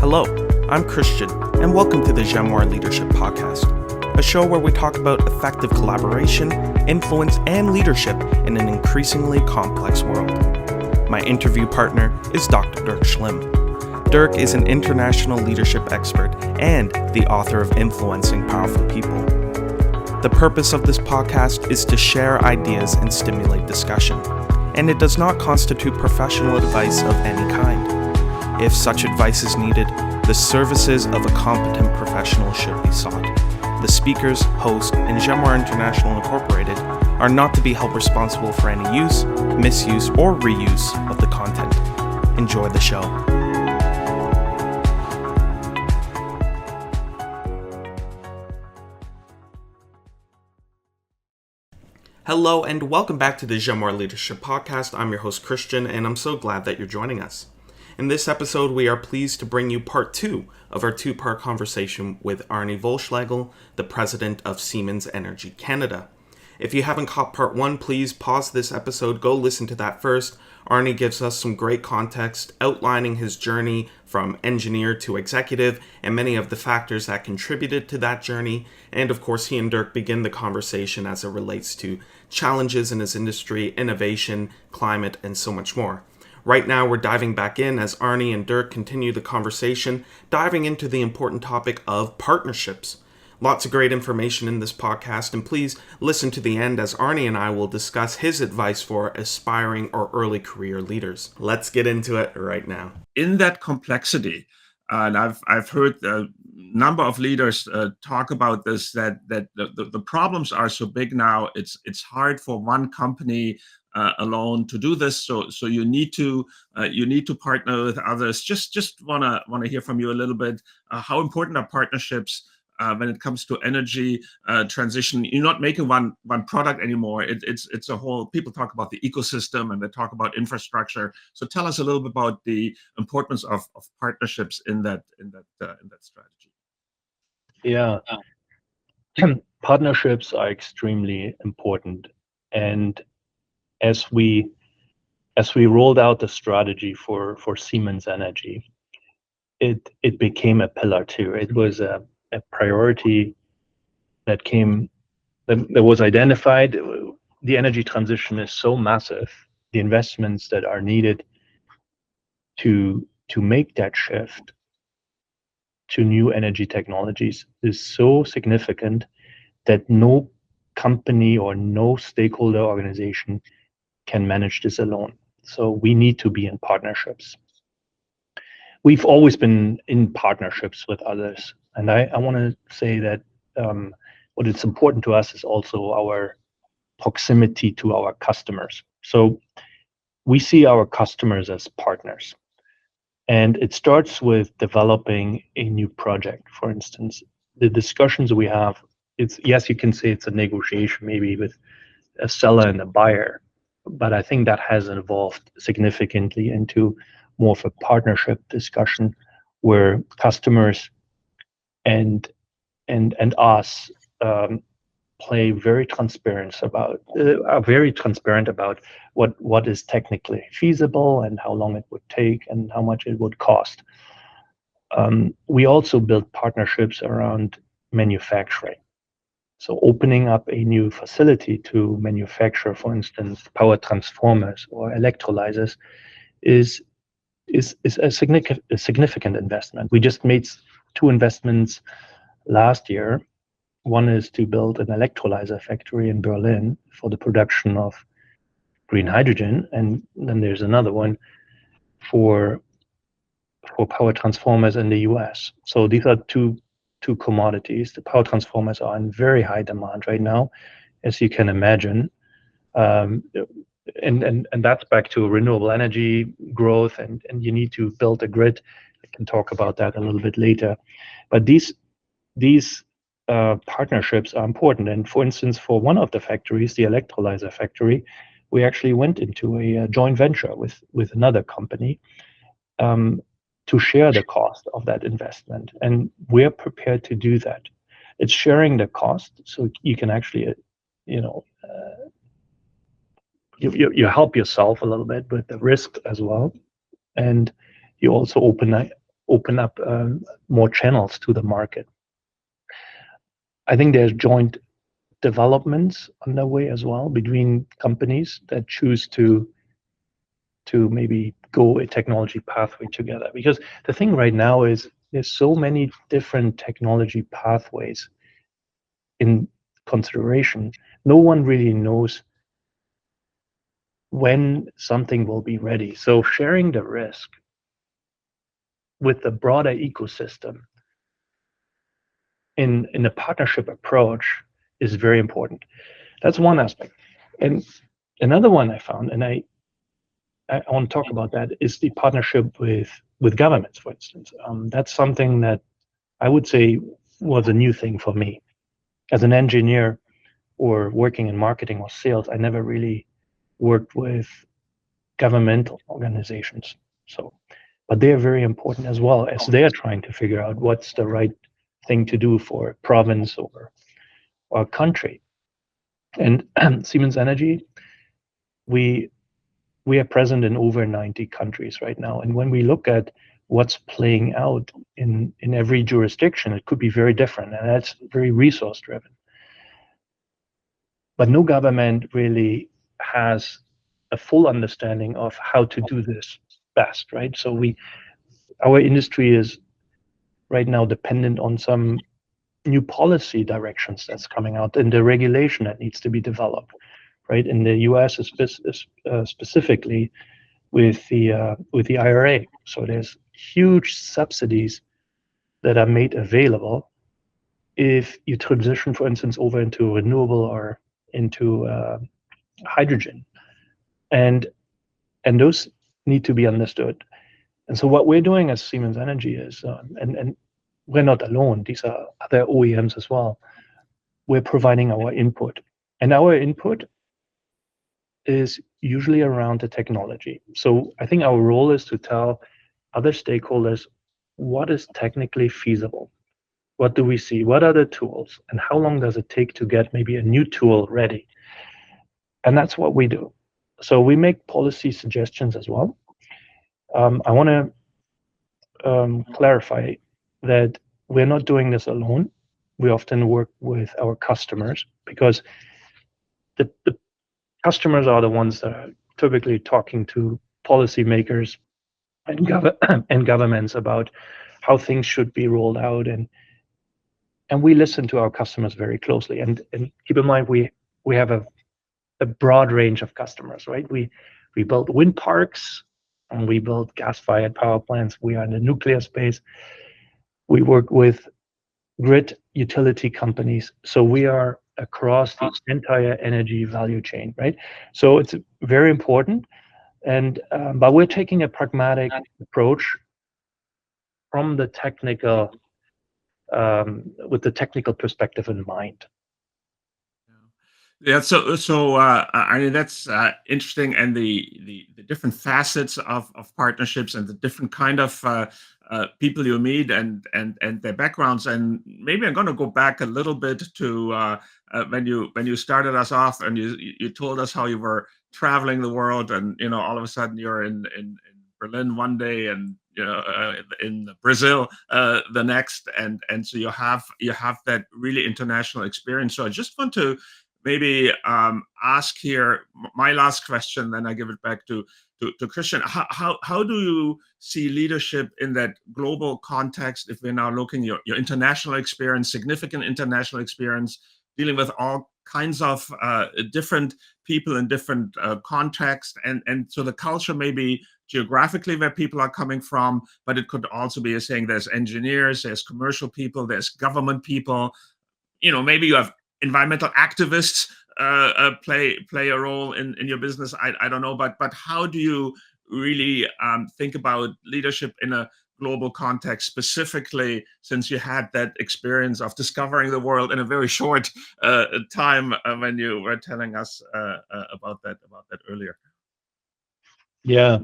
Hello, I'm Christian, and welcome to the Jamoir Leadership Podcast, a show where we talk about effective collaboration, influence, and leadership in an increasingly complex world. My interview partner is Dr. Dirk Schlimm. Dirk is an international leadership expert and the author of Influencing Powerful People. The purpose of this podcast is to share ideas and stimulate discussion, and it does not constitute professional advice of any kind. If such advice is needed, the services of a competent professional should be sought. The speakers, host, and Jamoir International Incorporated are not to be held responsible for any use, misuse, or reuse of the content. Enjoy the show. Hello and welcome back to the Jamoir Leadership Podcast. I'm your host Christian, and I'm so glad that you're joining us. In this episode, we are pleased to bring you part 2 of our 2-part conversation with Arne Wohlschlegel, the president of Siemens Energy Canada. If you haven't caught part 1, please pause this episode, go listen to that first. Arne gives us some great context outlining his journey from engineer to executive and many of the factors that contributed to that journey. And of course, he and Dirk begin the conversation as it relates to challenges in his industry, innovation, climate, and so much more. Right now, we're diving back in as Arne and Dirk continue the conversation, diving into the important topic of partnerships. Lots of great information in this podcast, and please listen to the end as Arne and I will discuss his advice for aspiring or early career leaders. Let's get into it right now. In that complexity, and I've heard a number of leaders talk about this, that the problems are so big now. It's hard for one company alone to do this. So you need to partner with others. Just wanna hear from you a little bit. How important are partnerships when it comes to energy transition? You're not making one product anymore. It's a whole. People talk about the ecosystem and they talk about infrastructure. So tell us a little bit about the importance of partnerships in that strategy. Yeah, partnerships are extremely important, and as we rolled out the strategy for Siemens Energy, it became a pillar too. It was a priority that was identified. The energy transition is so massive. The investments that are needed to make that shift to new energy technologies is so significant that no company or no stakeholder organization can manage this alone. So we need to be in partnerships. We've always been in partnerships with others. And I want to say that what is important to us is also our proximity to our customers. So we see our customers as partners. And it starts with developing a new project. For instance, the discussions we have, yes, you can say it's a negotiation maybe with a seller and a buyer, but I think that has evolved significantly into more of a partnership discussion where customers and us are very transparent about what is technically feasible and how long it would take and how much it would cost. We also build partnerships around manufacturing. So opening up a new facility to manufacture, for instance, power transformers or electrolyzers is a significant investment. We just made 2 investments last year. One is to build an electrolyzer factory in Berlin for the production of green hydrogen, and then there's another one for power transformers in the US. So these are two commodities. The power transformers are in very high demand right now, as you can imagine. And that's back to renewable energy growth, and you need to build a grid. I can talk about that a little bit later. But these partnerships are important. And for instance, for one of the factories, the electrolyzer factory, we actually went into a joint venture with another company to share the cost of that investment. And we're prepared to do that. It's sharing the cost, so you can actually, you help yourself a little bit with the risk as well, and you also open open up more channels to the market. I think there's joint developments underway as well between companies that choose to maybe go a technology pathway together. Because the thing right now is there's so many different technology pathways in consideration. No one really knows when something will be ready. So sharing the risk with the broader ecosystem in a partnership approach is very important. That's one aspect. And another one I found, and I want to talk about that, is the partnership with governments, for instance. That's something that I would say was a new thing for me. As an engineer or working in marketing or sales, I never really worked with governmental organizations. But they are very important as well, as they are trying to figure out what's the right thing to do for a province or a country. And Siemens Energy, we are present in over 90 countries right now. And when we look at what's playing out in every jurisdiction, it could be very different, and that's very resource driven. But no government really has a full understanding of how to do this best, right? So our industry is right now dependent on some new policy directions that's coming out and the regulation that needs to be developed, right? In the US, specifically with the IRA. So there's huge subsidies that are made available if you transition, for instance, over into renewable or into hydrogen, and those need to be understood. And so what we're doing as Siemens Energy is, and we're not alone. These are other OEMs as well. We're providing our input, and our input is usually around the technology. So I think our role is to tell other stakeholders what is technically feasible. What do we see? What are the tools? And how long does it take to get maybe a new tool ready? And that's what we do. So we make policy suggestions as well. I want to clarify that we're not doing this alone. We often work with our customers because the customers are the ones that are typically talking to policymakers and governments about how things should be rolled out, and we listen to our customers very closely. And keep in mind, we have a broad range of customers, right? We build wind parks and we build gas-fired power plants. We are in the nuclear space. We work with grid utility companies. So we are across the entire energy value chain, right? So it's very important. And but we're taking a pragmatic approach from the technical, with the technical perspective in mind. Yeah, I mean that's interesting, and the different facets of partnerships and the different kind of people you meet and their backgrounds. And maybe I'm going to go back a little bit to when you started us off, and you told us how you were traveling the world, and all of a sudden you're in Berlin one day, and in Brazil the next, and so you have that really international experience. So I just want to maybe ask here my last question, then I give it back to Christian. How do you see leadership in that global context? If we're now looking your international experience, significant international experience, dealing with all kinds of different people in different contexts, and so the culture maybe geographically where people are coming from, but it could also be saying there's engineers, there's commercial people, there's government people. Maybe you have environmental activists play a role in your business. I don't know, but how do you really think about leadership in a global context, specifically since you had that experience of discovering the world in a very short time when you were telling us about that earlier? Yeah,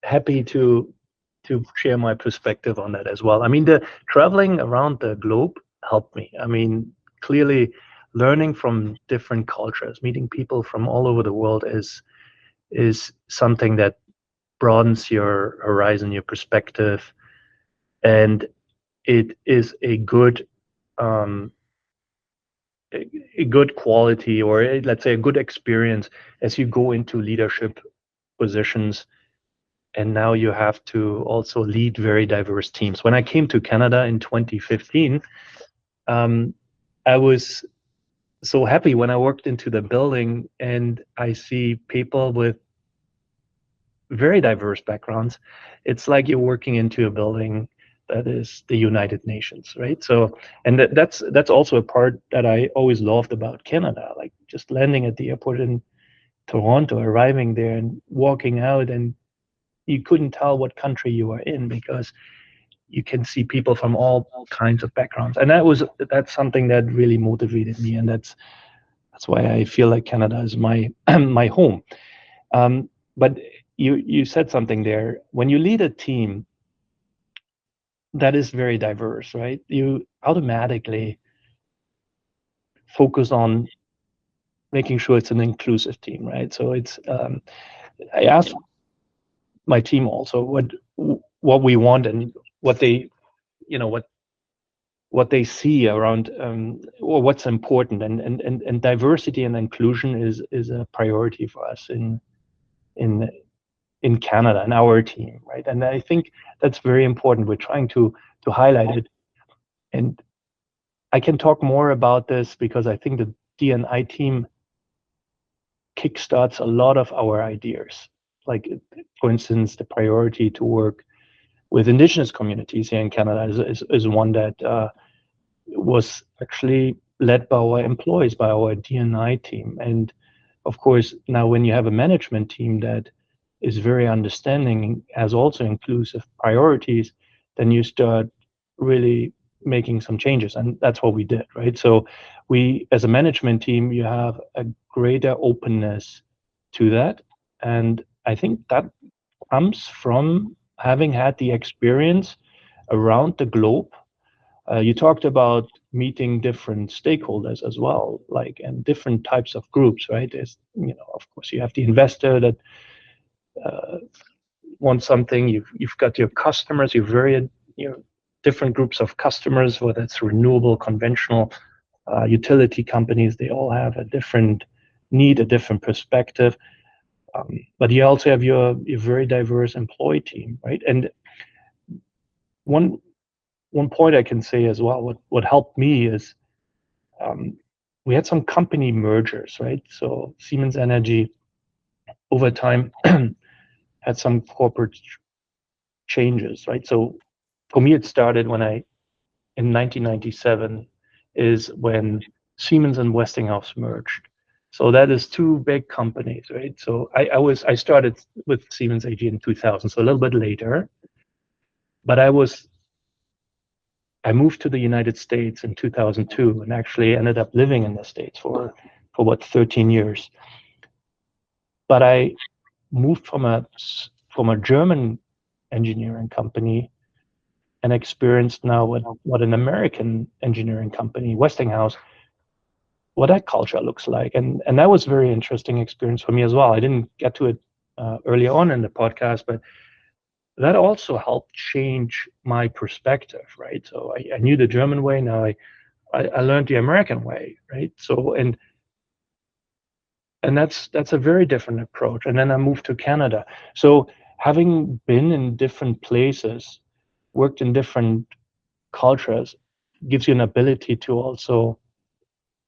happy to share my perspective on that as well. I mean, the traveling around the globe helped me. I mean, clearly learning from different cultures, meeting people from all over the world is something that broadens your horizon, your perspective, and it is a good a good quality, or let's say a good experience as you go into leadership positions. And now you have to also lead very diverse teams. When I came to Canada in 2015, I was so happy when I walked into the building and I see people with very diverse backgrounds. It's like you're working into a building that is the United Nations, right? So, and that's also a part that I always loved about Canada, like just landing at the airport in Toronto, arriving there and walking out, and you couldn't tell what country you were in because you can see people from all kinds of backgrounds, and that's something that really motivated me, and that's why I feel like Canada is my my home. But you said something there. When you lead a team that is very diverse, right? You automatically focus on making sure it's an inclusive team, right? So it's I asked my team also what we want and what they, you know, what they see around, or what's important, and diversity and inclusion is a priority for us in in Canada and our team, right? And I think that's very important. We're trying to highlight it, and I can talk more about this because I think the D&I team kickstarts a lot of our ideas. Like, for instance, the priority to work with Indigenous communities here in Canada is one that was actually led by our employees, by our D&I team. And of course, now when you have a management team that is very understanding, has also inclusive priorities, then you start really making some changes. And that's what we did, right? So we, as a management team, you have a greater openness to that. And I think that comes from having had the experience around the globe. You talked about meeting different stakeholders as well, like, and different types of groups, right? There's, of course, you have the investor that wants something. You've got your customers. You've very, different groups of customers, whether it's renewable, conventional, utility companies. They all have a different need, a different perspective. But you also have your very diverse employee team, right? And one point I can say as well, what helped me is we had some company mergers, right? So Siemens Energy over time had some corporate changes, right? So for me, it started in 1997 is when Siemens and Westinghouse merged. So that is two big companies, right? So I started with Siemens AG in 2000, so a little bit later, but I moved to the United States in 2002 and actually ended up living in the States for what, 13 years. But I moved from a German engineering company and experienced now what an American engineering company, Westinghouse, what that culture looks like. And that was a very interesting experience for me as well. I didn't get to it early on in the podcast, but that also helped change my perspective, right? So I knew the German way. Now I learned the American way, right? So and that's a very different approach. And then I moved to Canada. So having been in different places, worked in different cultures, gives you an ability to also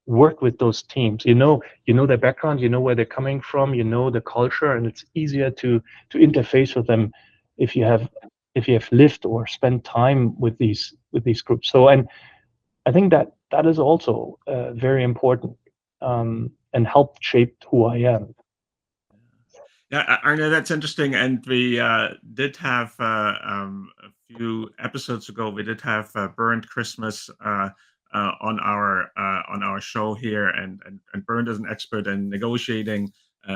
work with those teams. You know their background, you know where they're coming from, you know the culture, and it's easier to interface with them if you have lived or spent time with these groups. So, and I think that is also very important, and helped shape who I am. Yeah, Arne, that's interesting. And we did have a few episodes ago. We did have Bernd Christmas on our show here, and Bernd is an expert in negotiating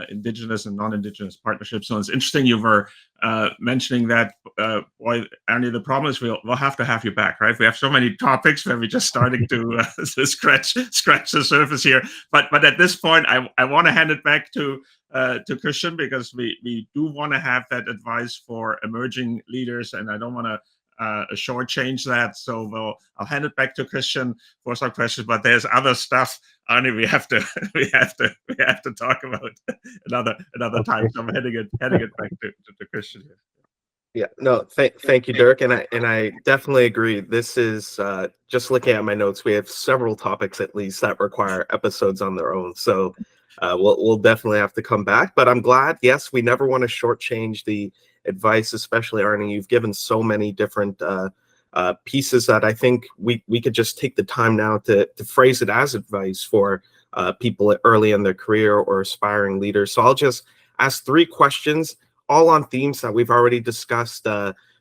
indigenous and non-indigenous partnerships. So it's interesting you were mentioning that. Boy, Arne, the problem is we'll have to have you back, right? We have so many topics where we're just starting to scratch the surface here. But at this point, I want to hand it back to Christian, because we do want to have that advice for emerging leaders, and I don't want to shortchange that. So I'll hand it back to Christian for some questions. But there's other stuff, Arne, we have to talk about another time. So I'm heading it back to Christian here. Yeah, no, thank you, Dirk, and I definitely agree. This is just looking at my notes. We have several topics at least that require episodes on their own. So we'll definitely have to come back. But I'm glad. Yes, we never want to shortchange the advice, especially Arne. You've given so many different pieces that I think we could just take the time now to phrase it as advice for people early in their career or aspiring leaders. So I'll just ask 3 questions, all on themes that we've already discussed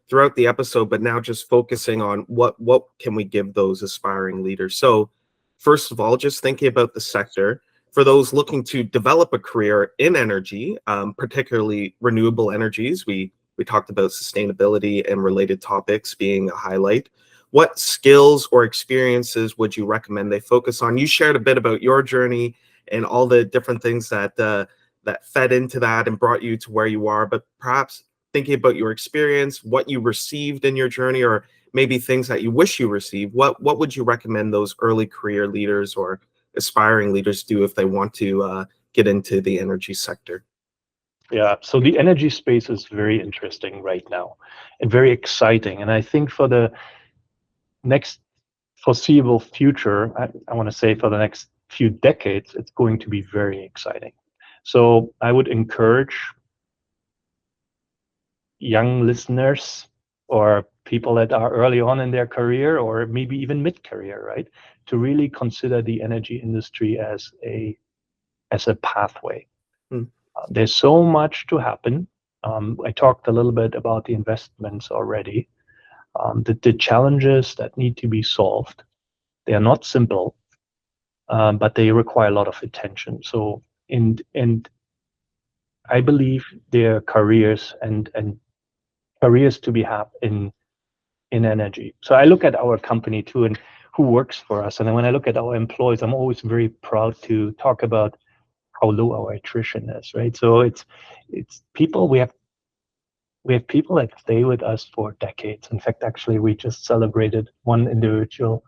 throughout the episode, but now just focusing on what can we give those aspiring leaders. So first of all, just thinking about the sector, for those looking to develop a career in energy, particularly renewable energies, we talked about sustainability and related topics being a highlight. What skills or experiences would you recommend they focus on? You shared a bit about your journey and all the different things that that fed into that and brought you to where you are, but perhaps thinking about your experience, what you received in your journey, or maybe things that you wish you received, what would you recommend those early career leaders or aspiring leaders do if they want to get into the energy sector? Yeah, so the energy space is very interesting right now and very exciting. And I think for the next foreseeable future, I want to say for the next few decades, it's going to be very exciting. So I would encourage young listeners or people that are early on in their career or maybe even mid-career, right, to really consider the energy industry as a pathway. There's so much to happen. I talked a little bit about the investments already. The challenges that need to be solved, they are not simple, but they require a lot of attention. So, and I believe there are careers and careers to be had in energy. So I look at our company too, and who works for us. And when I look at our employees, I'm always very proud to talk about how low our attrition is, right? So it's people, we have people that stay with us for decades. In fact, actually, we just celebrated one individual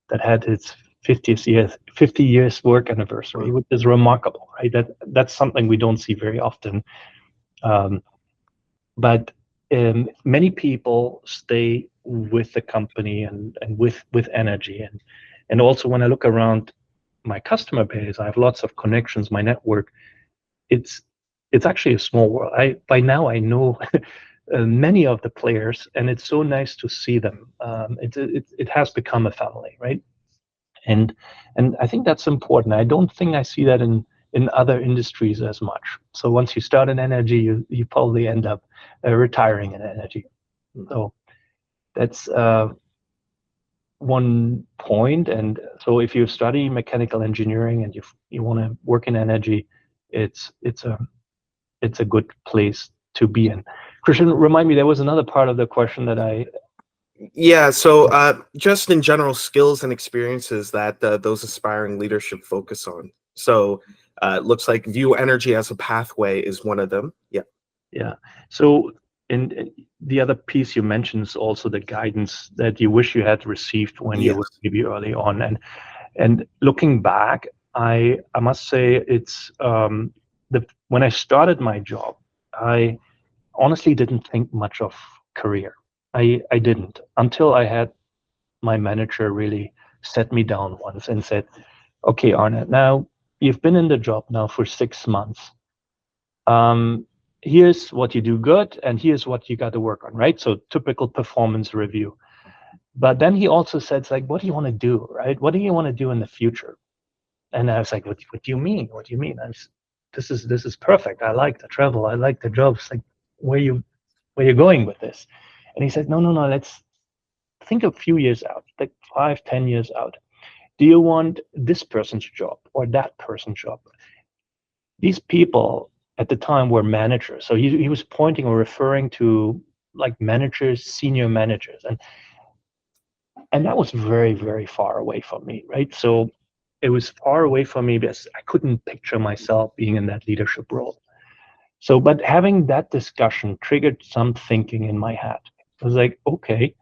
that had his 50 years work anniversary, which is remarkable, right? That's something we don't see very often. But many people stay with the company and with energy. And also when I look around my customer base, I have lots of connections, my network. It's actually a small world. By now I know many of the players, and it's so nice to see them. It has become a family, right? And I think that's important. I don't think I see that in other industries as much. So once you start in energy, you probably end up retiring in energy. So that's one point. And so if you study mechanical engineering and you want to work in energy, it's a good place to be in. Christian, remind me, there was another part of the question that I... Yeah, so just in general, skills and experiences that those aspiring leaders should focus on. So it looks like view energy as a pathway is one of them. Yeah. Yeah. So in the other piece you mentioned is also the guidance that you wish you had received when you were maybe early on. And looking back, I must say it's when I started my job, I honestly didn't think much of career. I didn't, until I had my manager really set me down once and said, okay, Arne, now you've been in the job now for 6 months. Here's what you do good, and here's what you got to work on, right? So typical performance review. But then he also said, like, what do you want to do, right? What do you want to do in the future? And I was like, what do you mean? What do you mean? This is perfect. I like the travel. I like the jobs. Like, where you going with this? And he said, no, let's think a few years out, like 5-10 years out. Do you want this person's job or that person's job? these people at the time were managers. So he was pointing or referring to like managers, senior managers, and that was very, very far away from me, right? So it was far away from me because I couldn't picture myself being in that leadership role. So, but having that discussion triggered some thinking in my head. I was like, okay,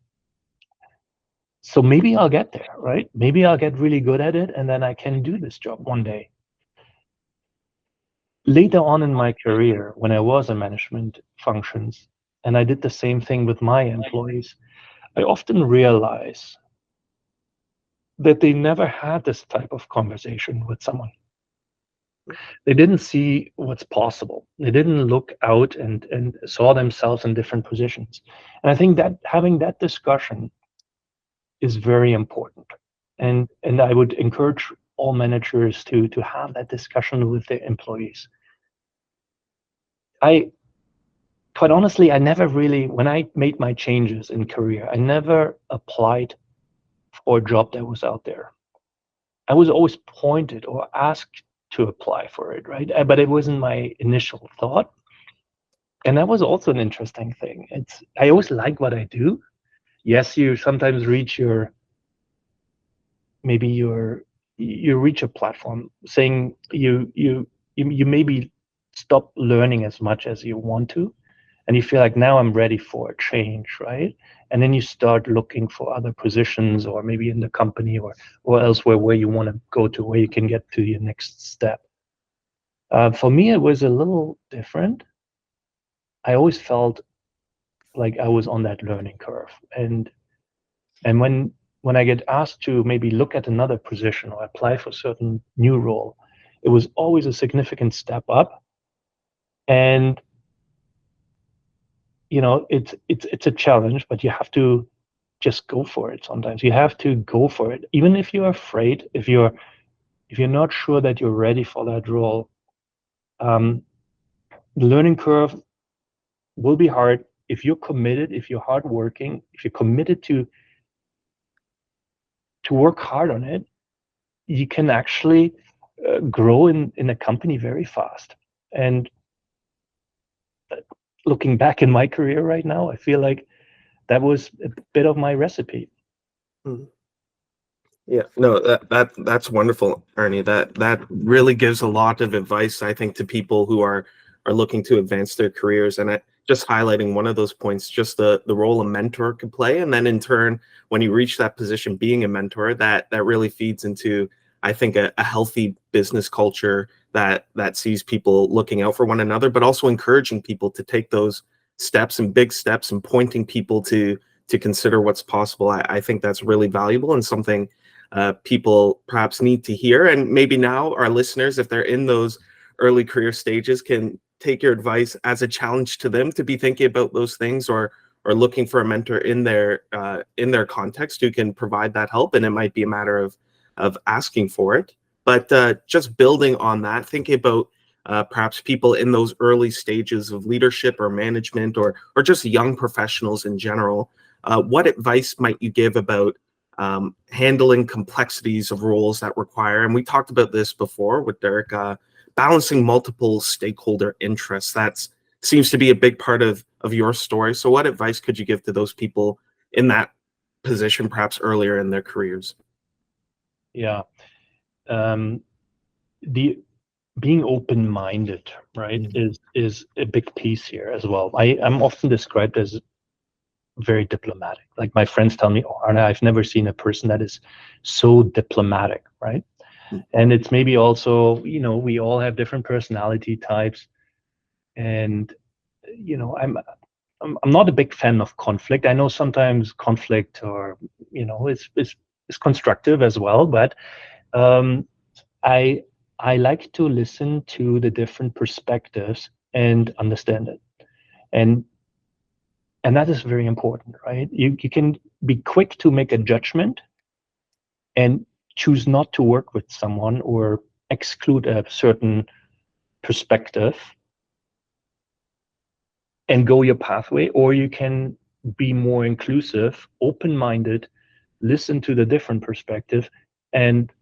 so maybe I'll get there, right? Maybe I'll get really good at it, and then I can do this job one day. Later on in my career, when I was in management functions, and I did the same thing with my employees, I often realize that they never had this type of conversation with someone. They didn't see what's possible. They didn't look out and saw themselves in different positions. And I think that having that discussion is very important. And I would encourage all managers to have that discussion with their employees. Quite honestly, I never really, when I made my changes in career, I never applied for a job that was out there. I was always pointed or asked to apply for it, right? But it wasn't my initial thought. And that was also an interesting thing. I always like what I do. Yes, you sometimes reach you reach a platform saying you maybe stop learning as much as you want to, and you feel like now I'm ready for a change, right? And then you start looking for other positions, or maybe in the company or elsewhere where you want to go to, where you can get to your next step. For me, it was a little different. I always felt like I was on that learning curve, and when I get asked to maybe look at another position or apply for a certain new role, it was always a significant step up. And it's a challenge, but you have to just go for it. Sometimes you have to go for it, even if you're afraid, if you're not sure that you're ready for that role. The learning curve will be hard. If you're committed, if you're hardworking, if you're committed to work hard on it, you can actually grow in a company very fast. And looking back in my career right now, I feel like that was a bit of my recipe. Yeah, no, that's wonderful, Arne. That really gives a lot of advice, I think, to people who are looking to advance their careers. And just highlighting one of those points, just the role a mentor could play, and then in turn, when you reach that position, being a mentor, that really feeds into, I think, a healthy business culture that sees people looking out for one another, but also encouraging people to take those steps and big steps and pointing people to consider what's possible. I think that's really valuable and something people perhaps need to hear. And maybe now our listeners, if they're in those early career stages, can take your advice as a challenge to them to be thinking about those things, or looking for a mentor in their context who can provide that help. And it might be a matter of asking for it. But just building on that, thinking about perhaps people in those early stages of leadership or management, or just young professionals in general, what advice might you give about handling complexities of roles that require, and we talked about this before with Dirk, balancing multiple stakeholder interests? That seems to be a big part of your story. So what advice could you give to those people in that position, perhaps earlier in their careers? Yeah. The being open-minded, right, is a big piece here as well. I'm often described as very diplomatic. Like my friends tell me, "Oh, Arne, I've never seen a person that is so diplomatic," right? And it's maybe also, we all have different personality types, and I'm not a big fan of conflict. I know sometimes conflict, or is constructive as well, but I like to listen to the different perspectives and understand it. And that is very important, right? You can be quick to make a judgment and choose not to work with someone or exclude a certain perspective and go your pathway, or you can be more inclusive, open-minded, listen to the different perspective, and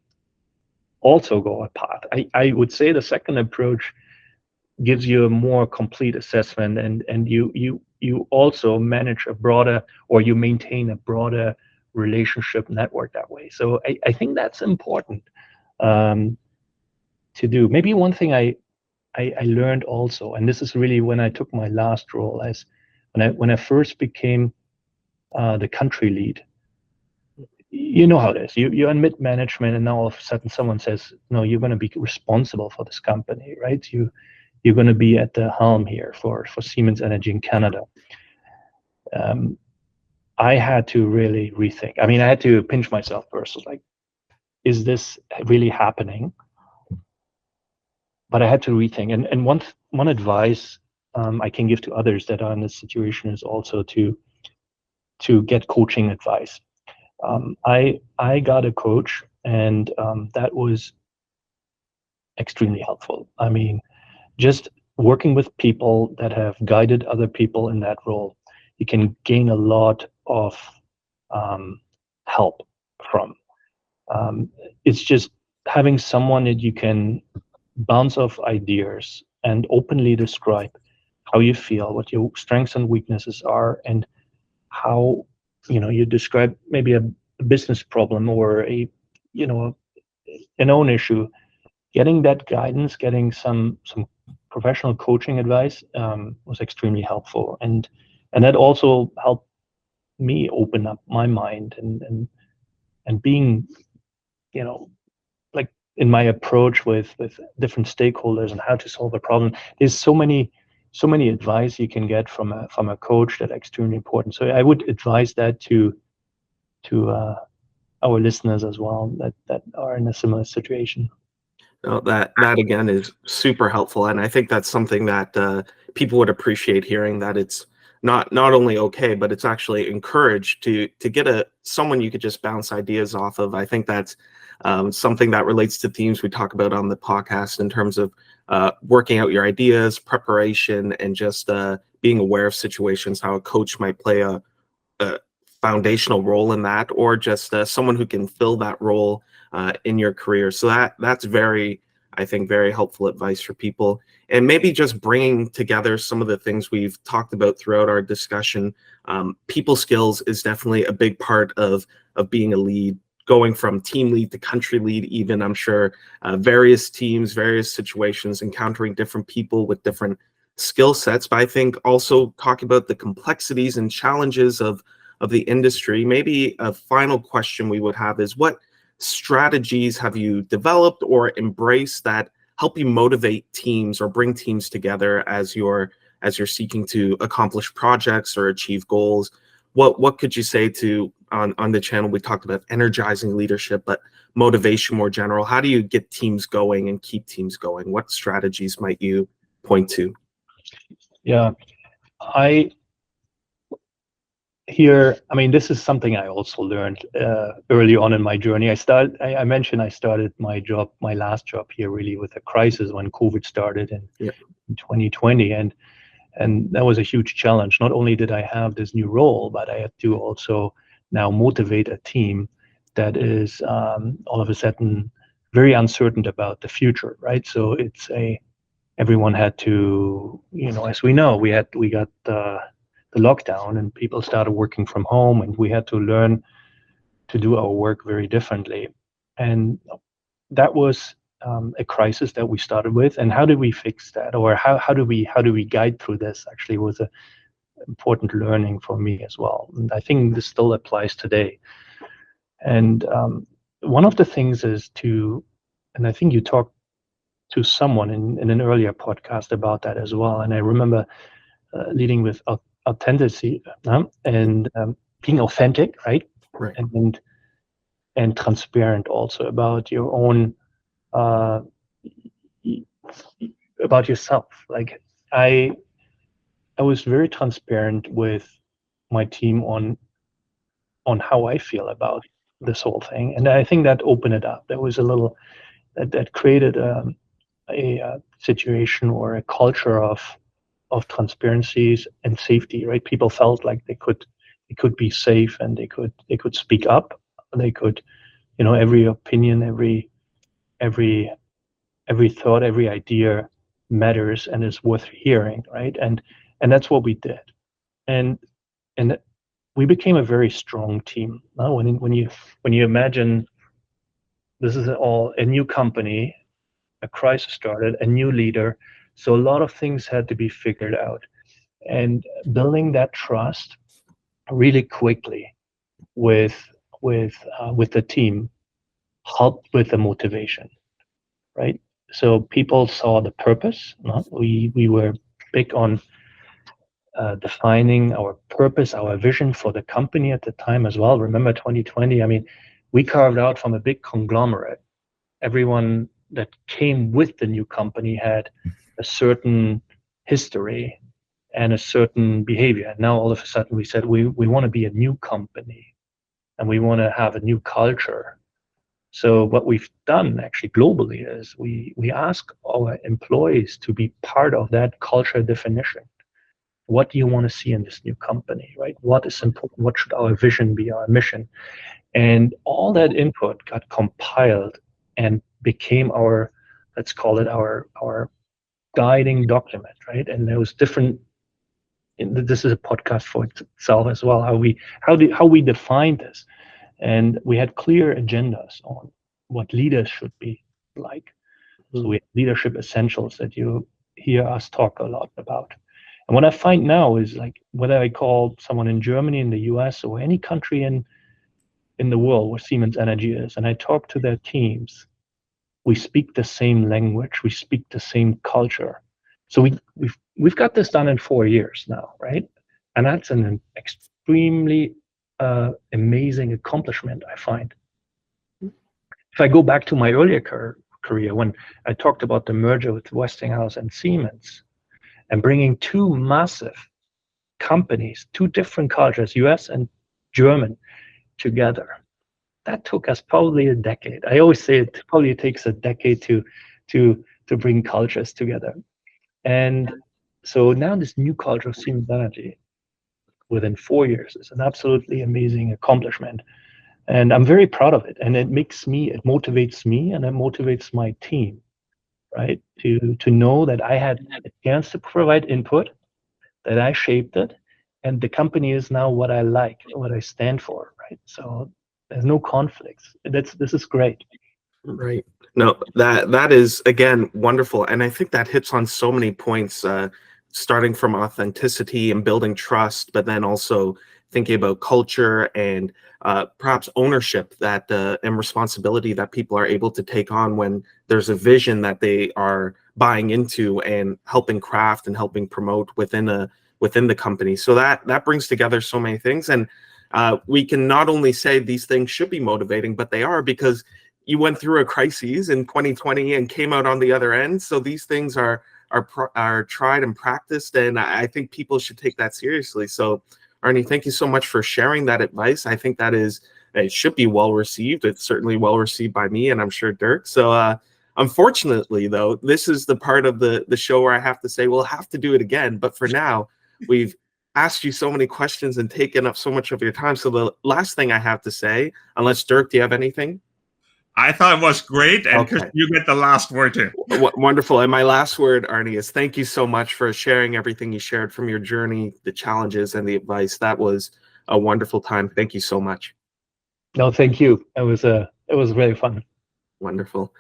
also go a path. I would say the second approach gives you a more complete assessment, and you also manage a broader, or you maintain a broader relationship network that way. So I think that's important to do. Maybe one thing I learned also, and this is really when I took my last role, as when I first became the country lead. You know how it is. You're in mid management, and now all of a sudden someone says, "No, you're going to be responsible for this company, right? You're going to be at the helm here for Siemens Energy in Canada." I had to really rethink. I mean, I had to pinch myself first. Like, is this really happening? But I had to rethink. And one advice I can give to others that are in this situation is also to get coaching advice. I got a coach, and that was extremely helpful. I mean, just working with people that have guided other people in that role, you can gain a lot of help from. It's just having someone that you can bounce off ideas and openly describe how you feel, what your strengths and weaknesses are, and how you describe maybe a business problem or an own issue. Getting that guidance, getting some professional coaching advice was extremely helpful, and that also helped me open up my mind and being like in my approach with different stakeholders and how to solve a problem. There's so many advice you can get from a coach that are extremely important. So I would advise that to our listeners as well that are in a similar situation. That again is super helpful, and I think that's something that people would appreciate hearing, that it's not only okay, but it's actually encouraged to get someone you could just bounce ideas off of. I think that's something that relates to themes we talk about on the podcast in terms of working out your ideas, preparation, and just being aware of situations, how a coach might play a foundational role in that, or just someone who can fill that role in your career. So that's very, I think, very helpful advice for people. And maybe just bringing together some of the things we've talked about throughout our discussion. People skills is definitely a big part of being a lead, going from team lead to country lead, even. I'm sure various teams, various situations, encountering different people with different skill sets. But I think also talking about the complexities and challenges of the industry. Maybe a final question we would have is, what strategies have you developed or embraced that help you motivate teams or bring teams together as you're seeking to accomplish projects or achieve goals? What could you say to on the channel? We talked about energizing leadership, but motivation more general. How do you get teams going and keep teams going? What strategies might you point to? Yeah, I mean, this is something I also learned early on in my journey. I mentioned I started my last job here really with a crisis when COVID started in 2020. And that was a huge challenge. Not only did I have this new role, but I had to also now motivate a team that is all of a sudden very uncertain about the future, right? So everyone had to, as we know, we got the lockdown and people started working from home, and we had to learn to do our work very differently. And that was a crisis that we started with. And how did we fix that, or how do we guide through this? Actually, was an important learning for me as well. And I think this still applies today. And one of the things is and I think you talked to someone in an earlier podcast about that as well. And I remember leading with authenticity and being authentic, right? Right. And transparent also about your own about yourself. Like I was very transparent with my team on how I feel about this whole thing, and I think that opened it up. There was a little that created a situation or a culture of transparencies and safety, right? People felt like they could be safe, and they could speak up. They could, every opinion, every thought, every idea matters and is worth hearing, right? And that's what we did. And we became a very strong team. Now, when you imagine this is all a new company, a crisis started, a new leader, so a lot of things had to be figured out, and building that trust really quickly with the team helped with the motivation, right? So people saw the purpose. No? We were big on defining our purpose, our vision for the company at the time as well. Remember 2020, I mean, we carved out from a big conglomerate. Everyone that came with the new company had a certain history and a certain behavior. And now all of a sudden we said we want to be a new company and we want to have a new culture. So what we've done actually globally is we ask our employees to be part of that culture definition. What do you want to see in this new company, right? What is important? What should our vision be, our mission? And all that input got compiled and became our, let's call it our guiding document, right? And there was different, this is a podcast for itself as well, how we define this. And we had clear agendas on what leaders should be like. So we have leadership essentials that you hear us talk a lot about. And what I find now is, like, whether I call someone in Germany, in the US, or any country in the world where Siemens Energy is, and I talk to their teams, we speak the same language, we speak the same culture. So we've got this done in 4 years now, right? And that's an extremely amazing accomplishment, I find. If I go back to my earlier career, when I talked about the merger with Westinghouse and Siemens, and bringing two massive companies, two different cultures, US and German, together, that took us probably a decade. I always say it probably takes a decade to bring cultures together. And so now this new culture of Siemens Energy within 4 years is an absolutely amazing accomplishment. And I'm very proud of it. And it motivates me and it motivates my team, right? To know that I had a chance to provide input, that I shaped it, and the company is now what I like, what I stand for, right? So there's no conflicts. This is great. Right. No, that is, again, wonderful. And I think that hits on so many points, starting from authenticity and building trust, but then also thinking about culture and perhaps ownership and responsibility that people are able to take on when there's a vision that they are buying into and helping craft and helping promote within the company. So that brings together so many things. And we can not only say these things should be motivating, but they are, because you went through a crisis in 2020 and came out on the other end. So these things are tried and practiced, and I think people should take that seriously. So Arne, thank you so much for sharing that advice. I think it should be well received. It's certainly well received by me, and I'm sure Dirk. So unfortunately, though, this is the part of the show where I have to say we'll have to do it again. But for now, we've asked you so many questions and taken up so much of your time. So the last thing I have to say, unless Dirk, do you have anything? I thought it was great, and Okay. you get the last word here. Wonderful. And my last word, Arne, is thank you so much for sharing everything you shared from your journey, the challenges, and the advice. That was a wonderful time. Thank you so much. No, thank you. It was really fun. Wonderful.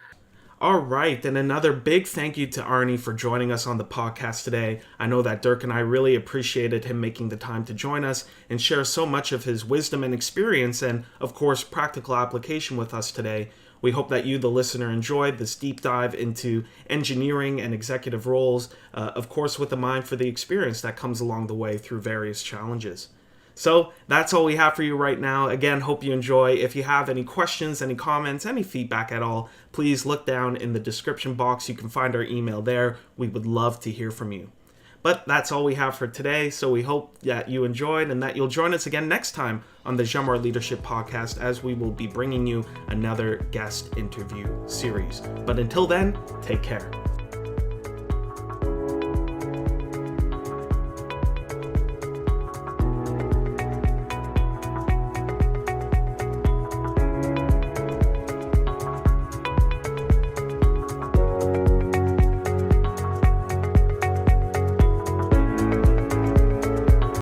All right, and another big thank you to Arne for joining us on the podcast today. I know that Dirk and I really appreciated him making the time to join us and share so much of his wisdom and experience and, of course, practical application with us today. We hope that you, the listener, enjoyed this deep dive into engineering and executive roles, of course, with a mind for the experience that comes along the way through various challenges. So that's all we have for you right now. Again, hope you enjoy. If you have any questions, any comments, any feedback at all, please look down in the description box. You can find our email there. We would love to hear from you. But that's all we have for today. So we hope that you enjoyed and that you'll join us again next time on the Jamar Leadership Podcast, as we will be bringing you another guest interview series. But until then, take care.